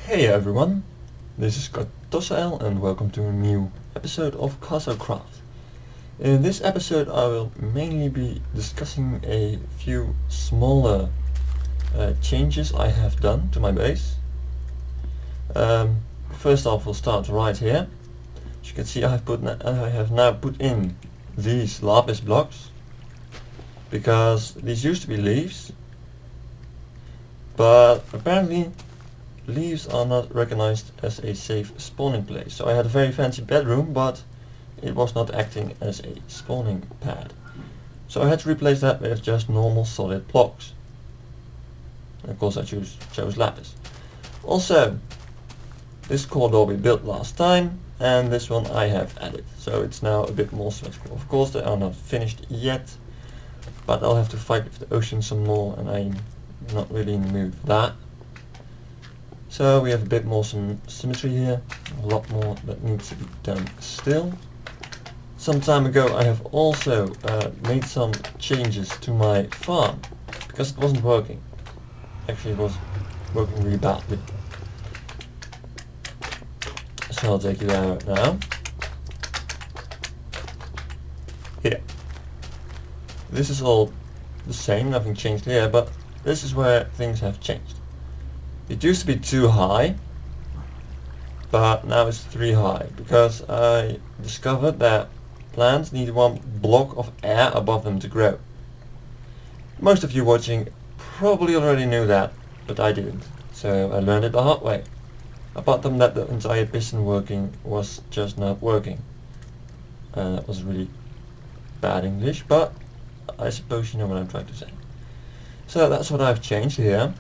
Hey everyone, this is KartoCrack and welcome to a new episode of KartoCraft. In this episode I will mainly be discussing a few smaller changes I have done to my base. First off, we'll start right here. As you can see, I have now put in these lapis blocks because these used to be leaves, but apparently leaves are not recognized as a safe spawning place. So I had a very fancy bedroom, but it was not acting as a spawning pad. So I had to replace that with just normal solid blocks. And of course I chose lapis. Also, this corridor we built last time, and this one I have added. So it's now a bit more symmetrical. Of course they are not finished yet, but I'll have to fight with the ocean some more, and I'm not really in the mood for that. So we have a bit more symmetry here, a lot more that needs to be done still. Some time ago I have also made some changes to my farm, because it wasn't working. Actually it was working really badly. So I'll take you there now. Here. This is all the same, nothing changed here, but this is where things have changed. It used to be too high, but now it's 3 high, because I discovered that plants need 1 block of air above them to grow. Most of you watching probably already knew that, but I didn't, so I learned it the hard way. Apart from that, the entire piston working was just not working. That was really bad English, but I suppose you know what I'm trying to say. So that's what I've changed here,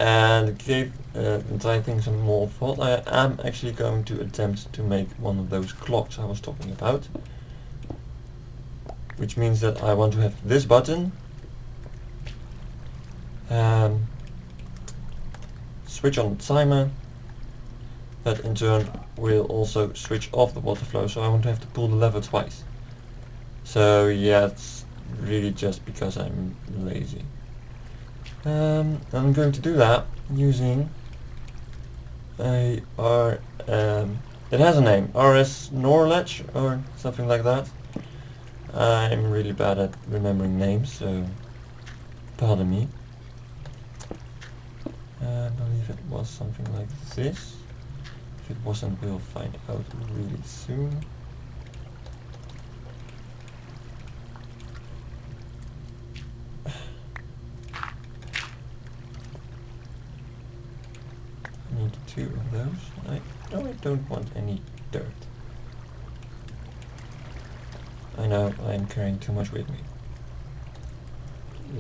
and gave the entire thing some more thought. I am actually going to attempt to make one of those clocks I was talking about, which means that I want to have this button, switch on the timer, that in turn will also switch off the water flow, so I won't have to pull the lever twice. So yeah, it's really just because I'm lazy. I'm going to do that using a it has a name, RS Norlatch or something like that. I'm really bad at remembering names, so pardon me. I believe it was something like this. If it wasn't, we'll find out really soon. I need 2 of those. I don't want any dirt. I know I'm carrying too much with me.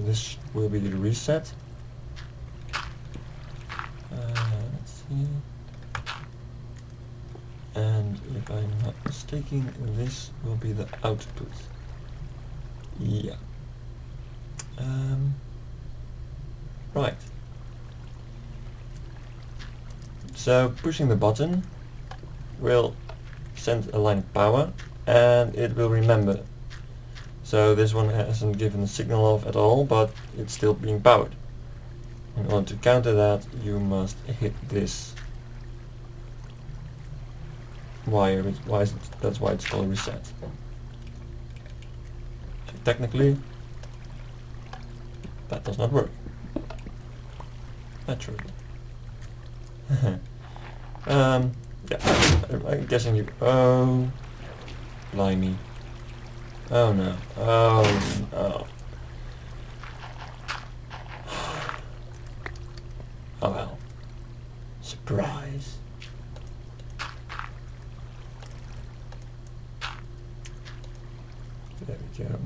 This will be the reset. Let's see. And if I'm not mistaken, this will be the output. Yeah. Right. So pushing the button will send a line of power, and it will remember. So this one hasn't given a signal off at all, but it's still being powered. In order to counter that, you must hit this wire. That's why it's called reset. So technically, that does not work. Naturally. Yeah, I'm guessing you. Oh, blimey. Oh no. Oh no. Oh well. Surprise. There we go.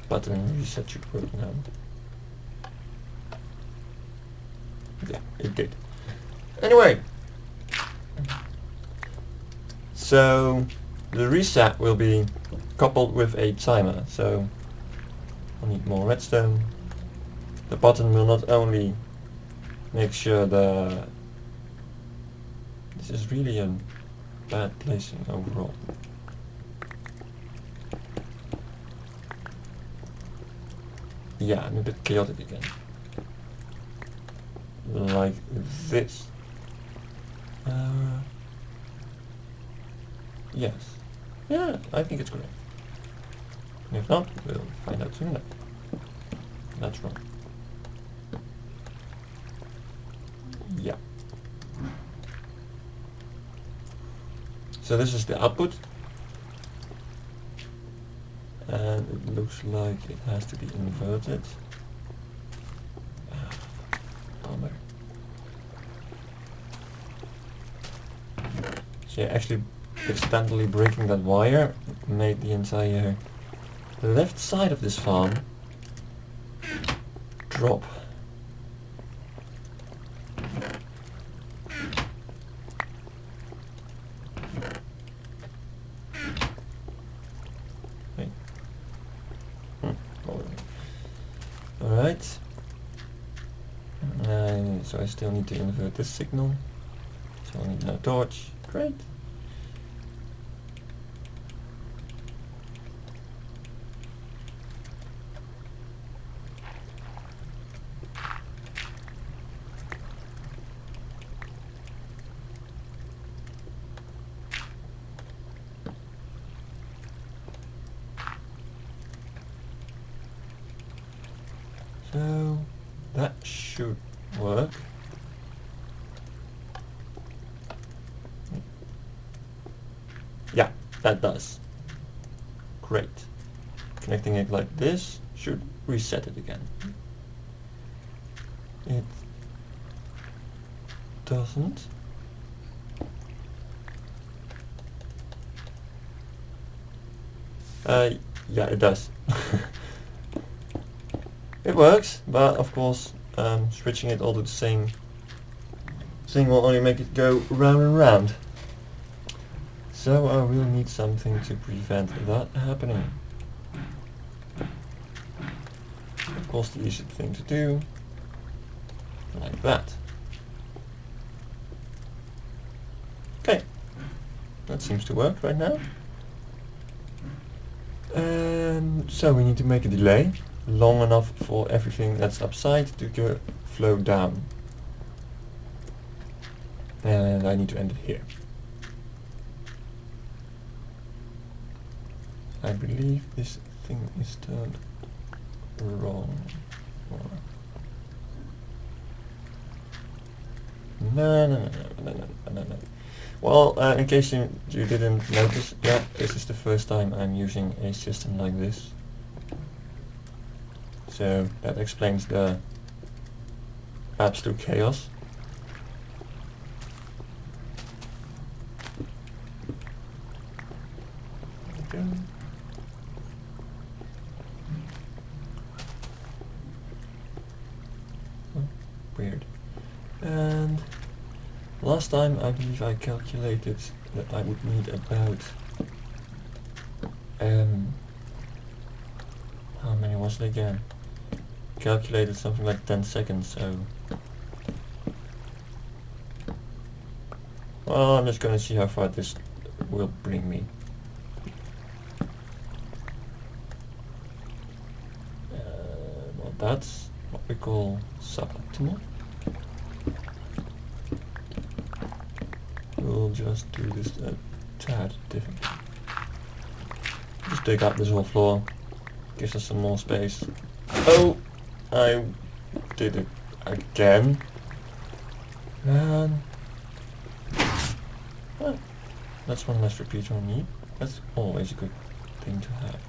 Button reset should work now. Yeah, it did. Anyway, so the reset will be coupled with a timer, so I need more redstone. The button will not only make sure this is really a bad placing overall. yeah, I'm a bit chaotic again. Like this. Yes. Yeah, I think it's correct. And if not, we'll find out soon. That's wrong. Yeah. So this is the output. And it looks like it has to be inverted. Bummer. So yeah, actually accidentally breaking that wire made the entire left side of this farm drop. Alright. So I still need to invert this signal. So I need no torch. Great. So that should work. Yeah, that does. Great. Connecting it like this should reset it again. It doesn't. Yeah, it does. It works, but of course switching it all to the same thing will only make it go round and round. So I will need something to prevent that happening. Of course the easy thing to do, like that. Okay, that seems to work right now. So we need to make a delay long enough for everything that's upside to go flow down. And I need to end it here. I believe this thing is turned wrong. No. Well, in case you didn't notice, yeah, this is the first time I'm using a system like this. So that explains the absolute chaos. There we go. Oh, weird. And last time I believe I calculated that I would need about how many was it again? Calculated something like 10 seconds, so well, I'm just gonna see how far this will bring me. Well, that's what we call suboptimal. We'll just do this a tad differently. Just dig up this whole floor, gives us some more space. Oh, I did it again. Man. Well, that's one less repeater on me. That's always a good thing to have.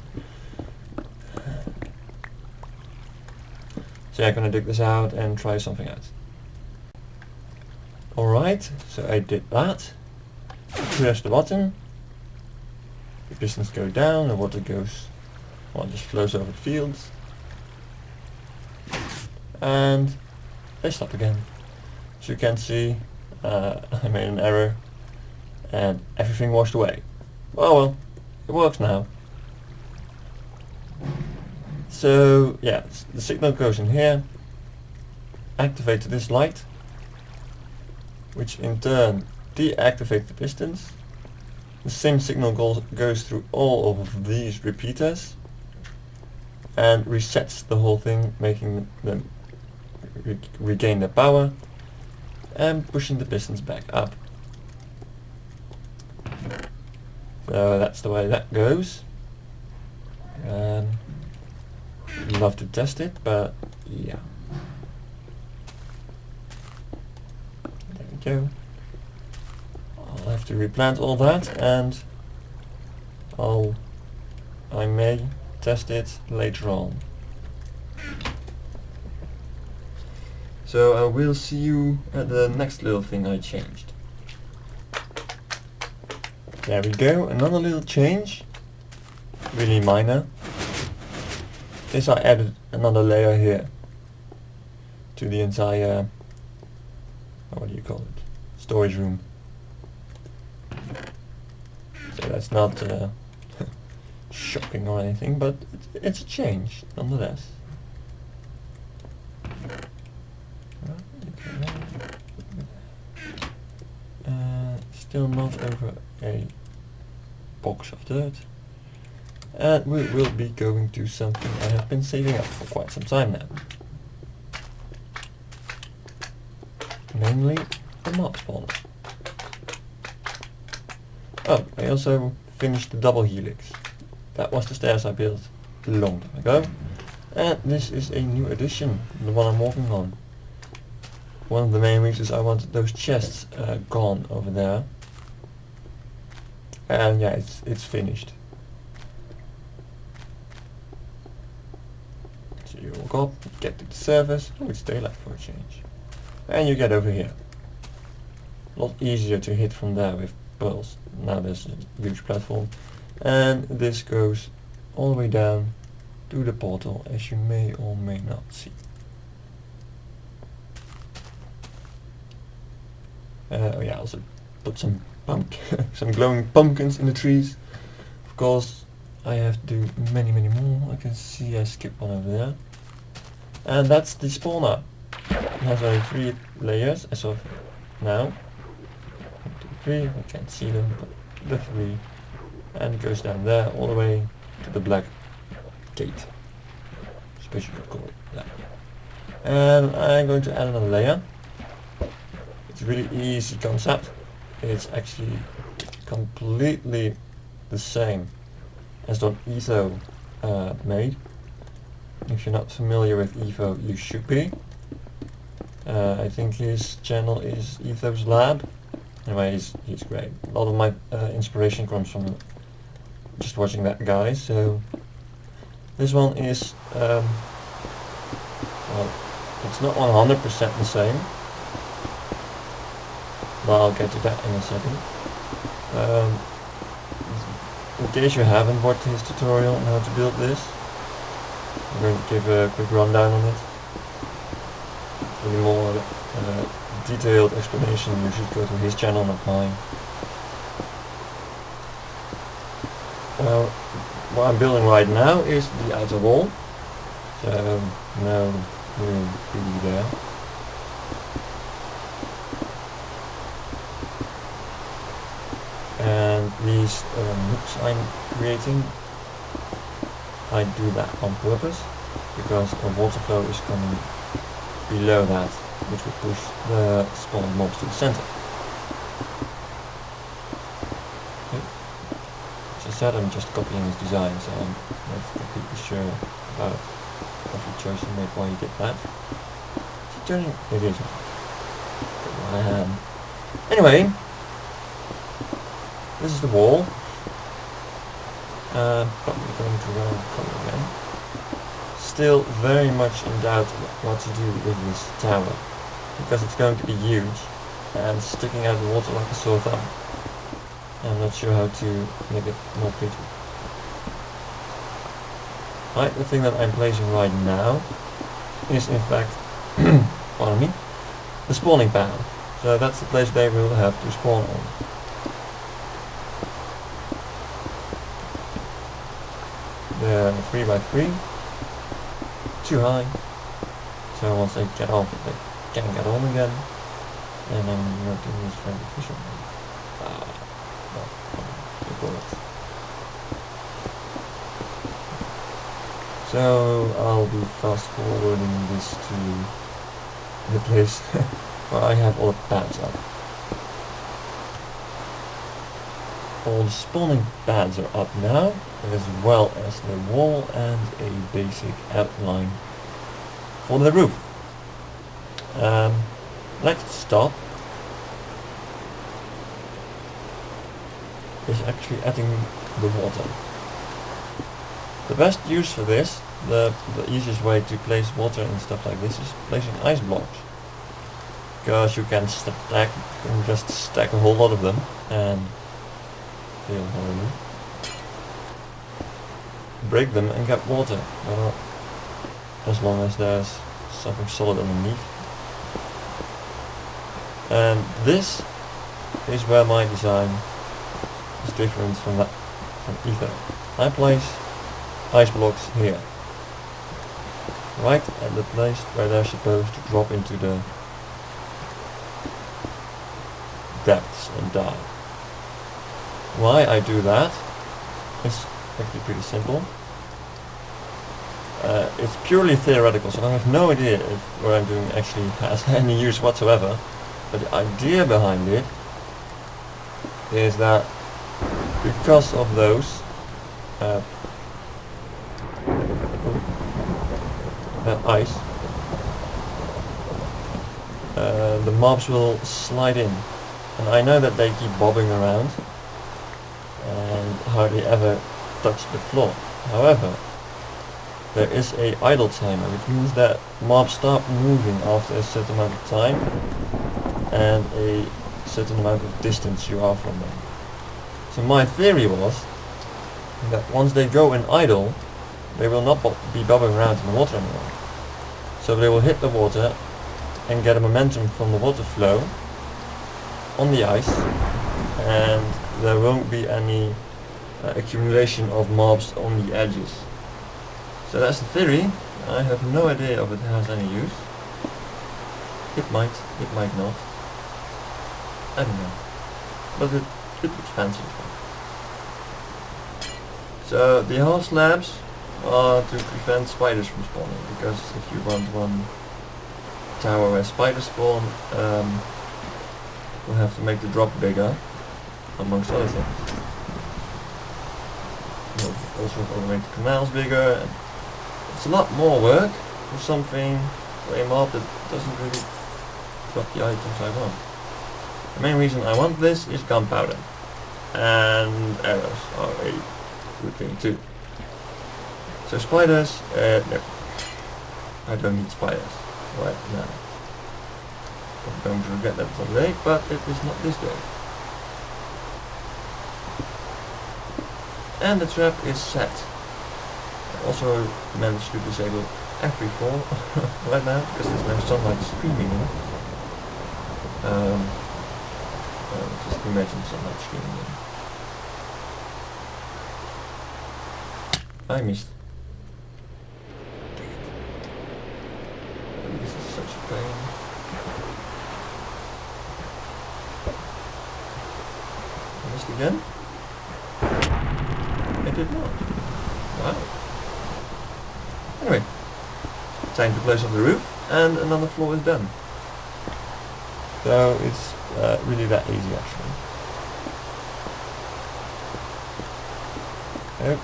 So yeah, I'm gonna dig this out and try something out. Alright, so I did that. Press the button. The pistons go down, the water goes, well, just flows over the fields. And they stop again. As you can see, I made an error and everything washed away. Well, it works now. So yeah, the signal goes in here, activates this light, which in turn deactivates the pistons. The same signal goes through all of these repeaters, and resets the whole thing, making them regain their power and pushing the pistons back up. So that's the way that goes. Love to test it, but yeah. There we go. I'll have to replant all that, and I may test it later on. So I will see you at the next little thing I changed. There we go, another little change, really minor, is I added another layer here to the entire, what do you call it, storage room. So that's not shocking or anything, but it's a change nonetheless. Still not over a box of dirt. And we will be going to something I have been saving up for quite some time now. Namely, the mob spawner. Oh, I also finished the double helix. That was the stairs I built a long time ago. And this is a new addition, the one I'm working on. One of the main reasons I wanted those chests gone over there. And yeah, it's finished. So you walk up, get to the surface. Oh, it's daylight for a change. And you get over here. A lot easier to hit from there with pearls. Now there's a huge platform. And this goes all the way down to the portal, as you may or may not see. Oh yeah, I also put some some glowing pumpkins in the trees. Of course, I have to do many more. I can see I skipped one over there. And that's the spawner. It has only 3 layers as of now. 1, 2, 3, I can't see them, but the 3. And it goes down there all the way to the black gate. I suppose you could call it that. And I'm going to add another layer. It's a really easy concept. It's actually completely the same as what Etho made. If you're not familiar with Etho, you should be. I think his channel is Etho's Lab. Anyway, he's great. A lot of my inspiration comes from just watching that guy. So this one is well, it's not 100% the same. But I'll get to that in a second. In case you haven't watched his tutorial on how to build this, I'm going to give a quick rundown on it. For the more detailed explanation, you should go to his channel, not mine. Well, what I'm building right now is the outer wall, so no real beauty there. And these nooks I'm creating, I do that on purpose because a water flow is coming below that, which will push the spawn mobs to the center. Okay. As I said, I'm just copying his design, so I'm not completely sure about every choice you made while you did that. Is it turning? It is. Anyway. This is the wall. Probably going to run color again. Still very much in doubt what to do with this tower, because it's going to be huge and sticking out of the water like a sore thumb. I'm not sure how to make it more pretty. Right, the thing that I'm placing right now is in fact, pardon me, the spawning pad. So that's the place they will have to spawn on. They're 3 by 3, too high, so once they get off they can get on again, and I'm not doing this very efficiently. It works. So I'll be fast forwarding this to the place where I have all the pads up. All the spawning pads are up now, as well as the wall and a basic outline for the roof. Next stop is actually adding the water. The best use for this, the easiest way to place water and stuff like this, is placing ice blocks. Because you can just stack a whole lot of them and fail horribly. Break them and get water. Well, as long as there's something solid underneath. And this is where my design is different from ether. I place ice blocks here, right at the place where they're supposed to drop into the depths and die. Why I do that is actually pretty simple. It's purely theoretical, so I have no idea if what I'm doing actually has any use whatsoever, but the idea behind it is that because of those ice, the mobs will slide in, and I know that they keep bobbing around and hardly ever touch the floor. However, there is a idle timer, which means that mobs stop moving after a certain amount of time and a certain amount of distance you are from them. So my theory was that once they go in idle, they will not be bobbing around in the water anymore. So they will hit the water and get a momentum from the water flow on the ice, and there won't be any accumulation of mobs on the edges. So that's the theory. I have no idea if it has any use. It might not. I don't know. But it looks fancy. So the half slabs are to prevent spiders from spawning, because if you want one tower where spiders spawn, you'll have to make the drop bigger, amongst other things. You'll also have to make the canals bigger. And it's a lot more work for something, for a mob that doesn't really drop the items I want. The main reason I want this is gunpowder, and arrows are a good thing too. So spiders, no, I don't need spiders right now. I'm going to regret that someday, but it is not this day. And the trap is set. I also managed to disable every floor right now, because there's no sunlight streaming in. Just imagine sunlight streaming in. I missed. This is such a pain. I missed again? I did not. Wow. Anyway, time to place on the roof, and another floor is done. So it's really that easy actually. Yep.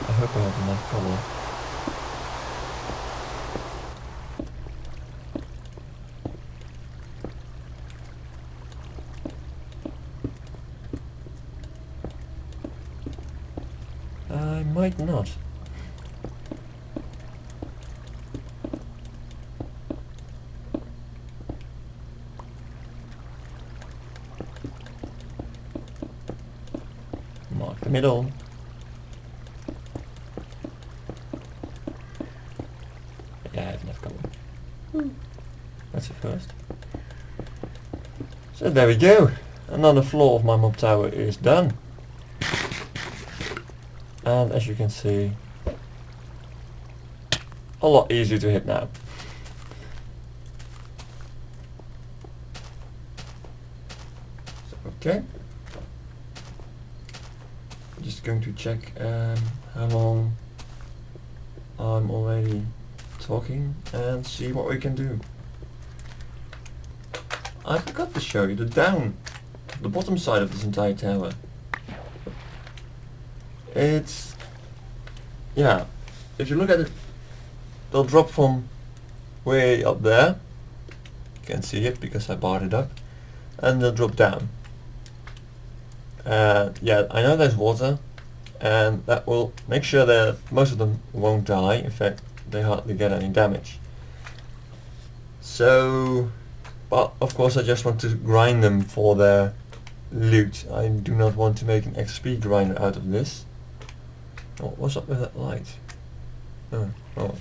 I hope I have enough color. I might not. Mark the middle. Yeah, I have enough color. That's a first. So there we go. Another floor of my mob tower is done. And as you can see, a lot easier to hit now. So, okay. Just going to check how long I'm already talking and see what we can do. I forgot to show you the bottom side of this entire tower. It's, yeah, if you look at it, they'll drop from way up there. You can't see it because I barred it up, and they'll drop down. Yeah, I know there's water, and that will make sure that most of them won't die. In fact, they hardly get any damage. So, but of course I just want to grind them for their loot. I do not want to make an XP grinder out of this. Oh, what's up with that light? Oh.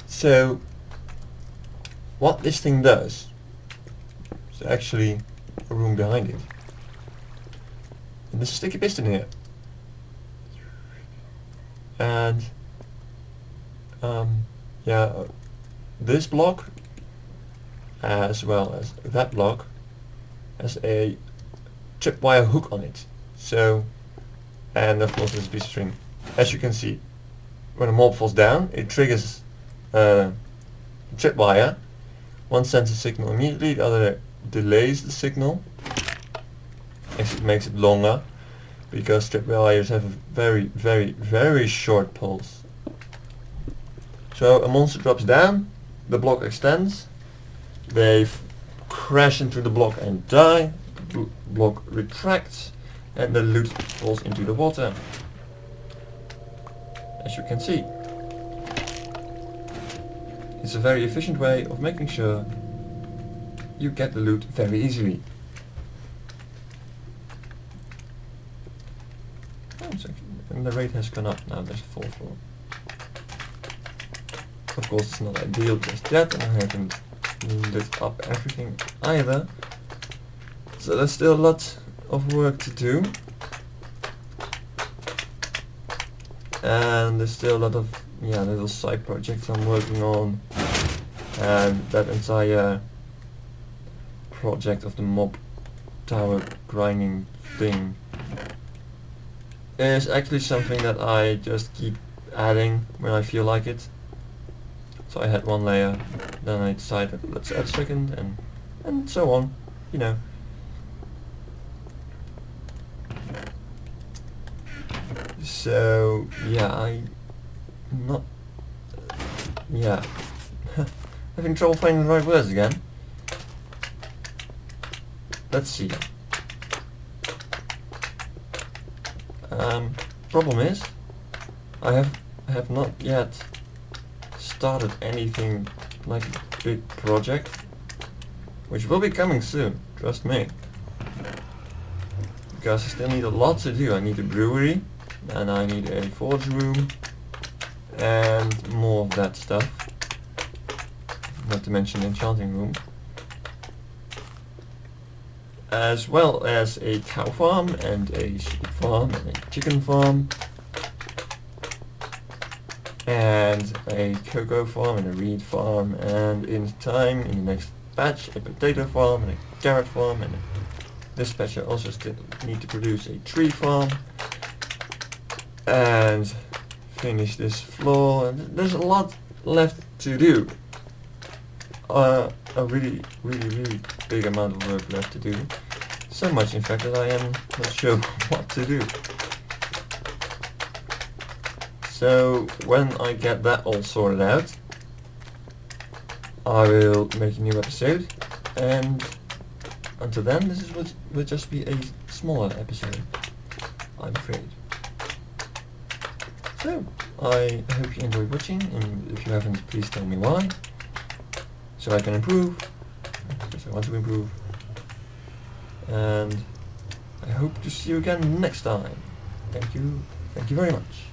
So, what this thing does, there's actually a room behind it. And there's a sticky piston here. And yeah, this block as well as that block has a tripwire hook on it. So, and of course there's a piece of string. As you can see, when a mob falls down, it triggers tripwire. One sends a signal immediately, the other delays the signal. Actually, it makes it longer because tripwires have a very, very, very short pulse. So a monster drops down, the block extends, they crash into the block and die, the block retracts, and the loot falls into the water. As you can see. It's a very efficient way of making sure you get the loot very easily. Oh, and the rate has gone up now, there's a 4-4. Of course it's not ideal just yet, and I haven't lit up everything either. So there's still a lot of work to do. And there's still a lot of little side projects I'm working on. And that entire project of the mob tower grinding thing is actually something that I just keep adding when I feel like it. So I had one layer, then I decided let's add a second, and so on, you know. So yeah, having trouble finding the right words again. Let's see. Problem is, I have not yet started anything like a big project, which will be coming soon, trust me. Because I still need a lot to do. I need a brewery, and I need a forge room, and more of that stuff. Not to mention the enchanting room. As well as a cow farm, and a sheep farm, and a chicken farm, and a cocoa farm, and a reed farm, and in the next batch, a potato farm, and a carrot farm, and this batch I also still need to produce a tree farm, and finish this floor, and there's a lot left to do. A really big amount of work left to do. So much in fact that I am not sure what to do. So when I get that all sorted out, I will make a new episode, and until then this will just be a smaller episode, I'm afraid. So I hope you enjoyed watching, and if you haven't, please tell me why, so I can improve, because I want to improve. And I hope to see you again next time. Thank you very much.